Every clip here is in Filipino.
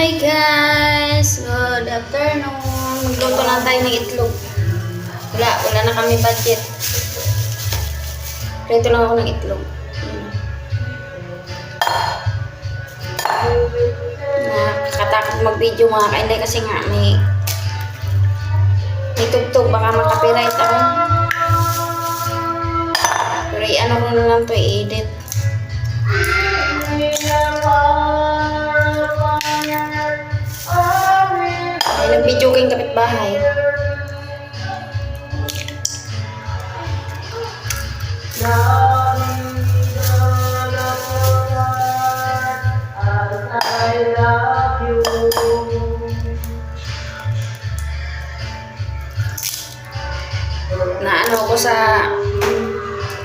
Hi guys! Good afternoon! Magluto lang tayo ng itlog. Wala na kami budget. Prito lang ako ng itlog. Nakakatakot mag-video mga kainday kasi nga may tugtog. Baka makapiright ako. Pero ano ko na lang to i-edit. Ay, nag-video kayong kapitbahay. Na ano ko sa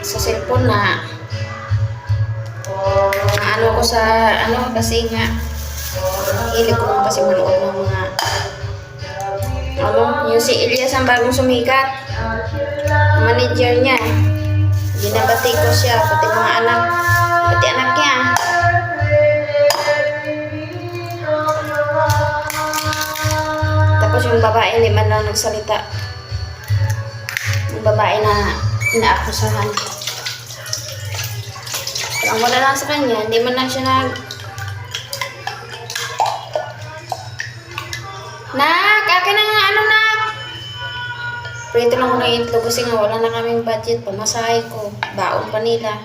cellphone na ano ko sa ano kasi nga hilig ko naman kasi manood ng mga yung si Elias ang bagong sumikat, manager niya, binabati ko siya pati mga anak, pati anak niya. Tapos yung babae hindi man lang nagsalita, yung babae na inaakusahan. Ang wala lang sa kanya, hindi man lang siya akin na nga ano na. Prito lang ko ng itlog kasi nga wala na kaming budget. Pamasahe ko, baon pa nila.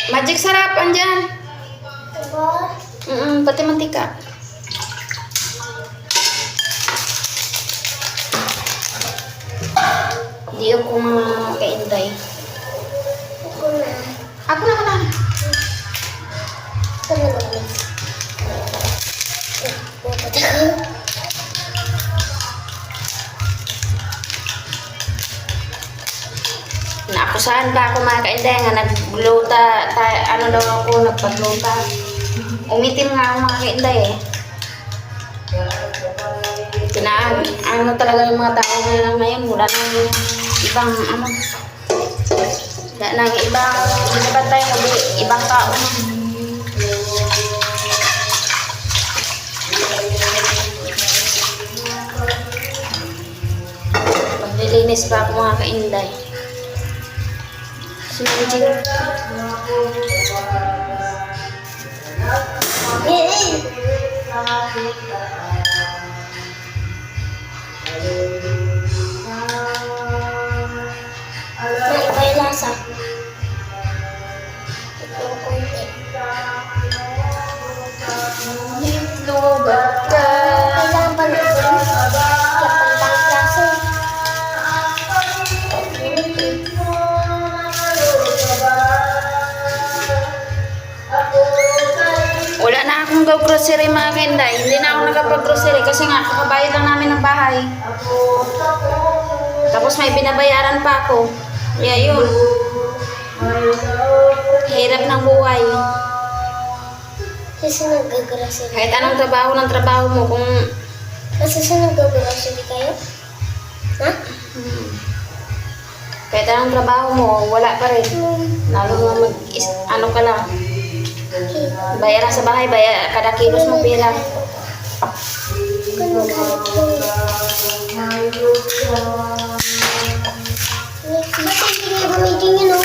Magic sarap, andyan. Pati mantika. Hindi ako mga kainday. Ako na. Naakusahan pa ako mga kainday nga nagluta, ano daw ako, nagpagluta. Umitim nga ako mga kainday eh. Ano talaga yung mga tao ngayon, wala nang ibang ano. Wala nang ibang tao na. Maglilinis pa ako mga kainday. Magic. May lasa. Ito konti. Itlog at Kailangan pa na ito. Kapag lasa. wala na akong grocery mga kainday. Hindi na ako nakapag-grocery kasi nga kakabayad lang namin ng bahay. Tapos may binabayaran pa ako. Kaya yun. Hirap ng buhay. Kasi nag-grocery. Kahit anong trabaho mo kung Kasi nag-grocery kayo? Ha? kahit anong trabaho mo, wala pa rin. Lalo mo ano ka lang. Bayaran sa bahay, kada kilos mo pera. Ba't hindi nga gamitin yun, no?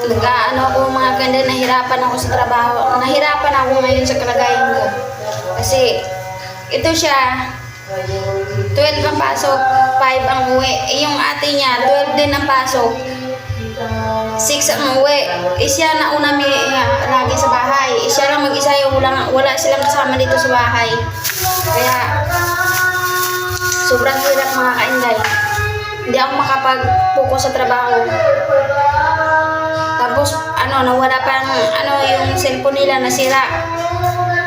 Nag-ano ako mga ganda, nahirapan ako sa trabaho. Nahirapan ako ngayon sa kalagayan ko. Kasi, ito siya, 12 ang pasok, 5 ang uwi. Yung ate niya, 12 din ang pasok, 6 ang uwi. Siya na una lagi sa bahay. Siya lang mag-isa yung wala silang kasama dito sa bahay. Kaya, sobrang hirap mga kainday. Hindi ako makapag-focus sa trabaho. Tapos, nawala pang, yung cellphone nila nasira.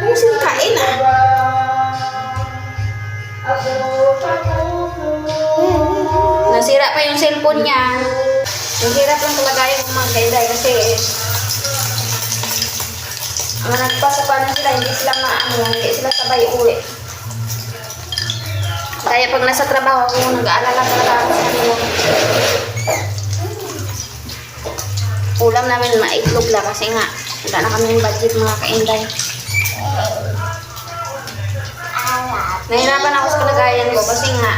Ano sila kain Nasira pa yung cellphone niya. Ang hirap lang talaga yung mga kainday kasi ang nagpasa pa na sila, hindi sila sabay uwi. Kaya pag nasa trabaho ako, nag-aalala talaga ako sa kanila. Ulam namin maitlog lang kasi nga wala na kami budget mga kainday. Nahirapan ako sa kalagayan ko kasi nga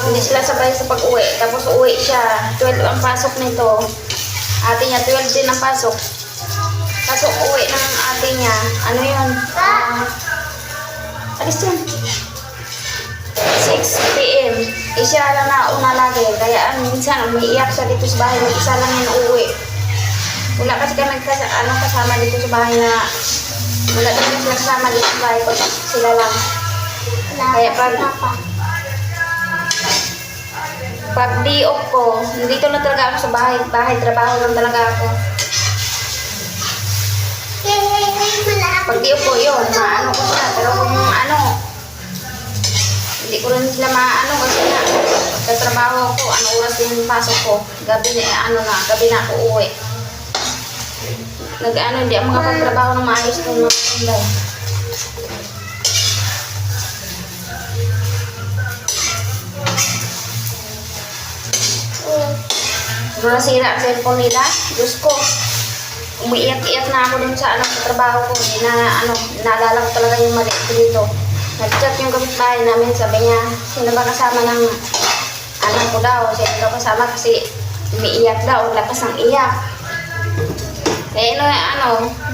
hindi sila sabay sa pag-uwi. Tapos uwi siya, 12 ang pasok nito. Ate niya, 12 din ang pasok. Kaso uwi ng ate niya, ano yun? Alis yun. 6 p.m. Siya lang na una lagi. Kaya minsan umiiyak siya dito sa bahay. Mag-isa lang yan uuwi. Wala kasi kami kasama dito sa bahay na wala kami sila kasama dito sa bahay. Sila lang. Kaya pag day off ko, dito na talaga ako sa bahay. Bahay, trabaho lang talaga ako. Pag di off ko yun, maano ko sila. Pero kung hindi ko rin sila maano kasi nga, sa trabaho ko, oras din pasok ko. Gabi na ako uwi. Hindi ako makapagtrabaho ng maayos ng mga kanday. Pero nasira ang cellphone nila, Diyos ko. Umiiyak-iyak na ako dun sa sa trabaho ko. Naalala ko talaga yung mali ko dito. Nag-chat yung kapitbahay namin, sabi niya, sino ba kasama ng anak ko daw? Sino daw kasama kasi umiiyak daw, lakas ng iyak. Eh,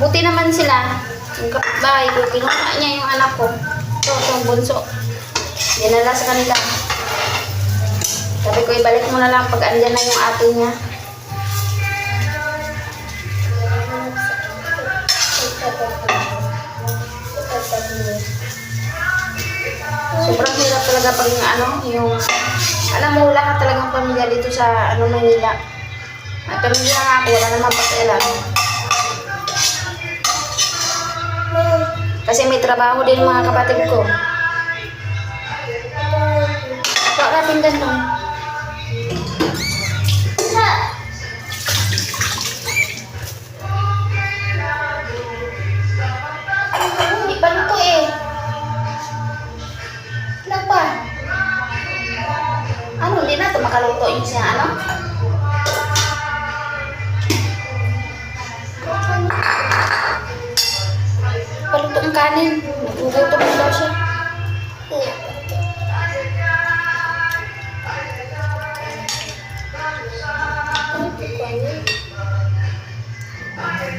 buti naman sila. Yung kapitbahay ko, kinuha niya yung anak ko. Itong bunso. Dinala sa kanila. Sabi ko, ibalik mo na lang pag andyan na yung ate niya. Sobrang hirap talaga pag alam mo, wala ka talagang pamilya dito sa Manila. At pamilya nga ako, wala naman pakialam. Kasi may trabaho din mga kapatid ko. Bakit natin ganun? Hindi pa luto eh. Kenapa? Hindi na ito makaluto yung siya paluto ang kanin. Nagugutom na daw siya.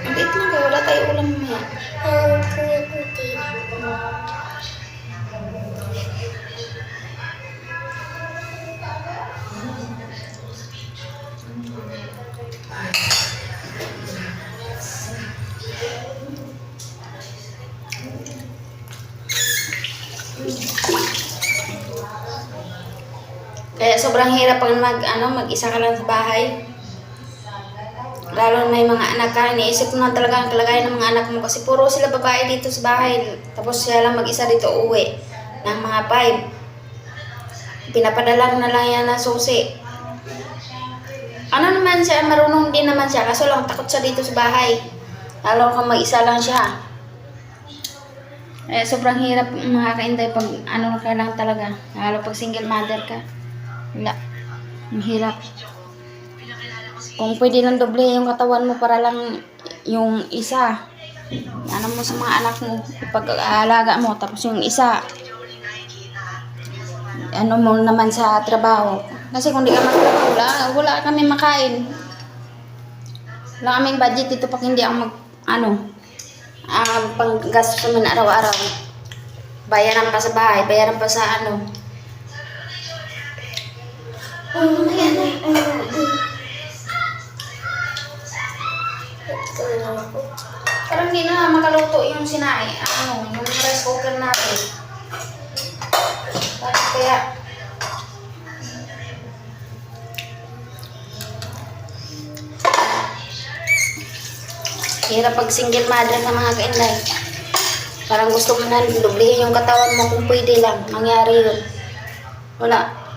Maliit lang kayo. Wala tayo ulam mamaya. Kaya sobrang hirap pag mag-isa ka lang sa bahay. Lalo na may mga anak ka, iniisip mo na talaga ang kalagayan ng mga anak mo kasi puro sila babae dito sa bahay. Tapos siya lang mag-isa dito uwi ng mga 5. Pinapadala na lang yan na susi. Naman siya, marunong din naman siya, kaso lang takot siya dito sa bahay. Lalo kung mag-isa lang siya. Sobrang hirap mga kainday pag ka lang talaga. Lalo pag single mother ka. Wala. Ang hirap. Kung pwede lang doble yung katawan mo para lang yung isa. Mo sa mga anak mo. Pag-aalaga mo. Tapos yung isa. Mo naman sa trabaho. Kasi kung di ka magtrabaho, wala kami makain. Wala kaming budget dito pag hindi ako pang-gastos naman araw-araw. Bayaran pa sa bahay, bayaran pa sa Parang hindi na makaluto yung sinae. Yung rice cooker natin. Kaya hirap pag single mother ka mga kainday. Parang gusto mo na doblehin yung katawan mo kung pwede lang. Mangyari yun. Wala.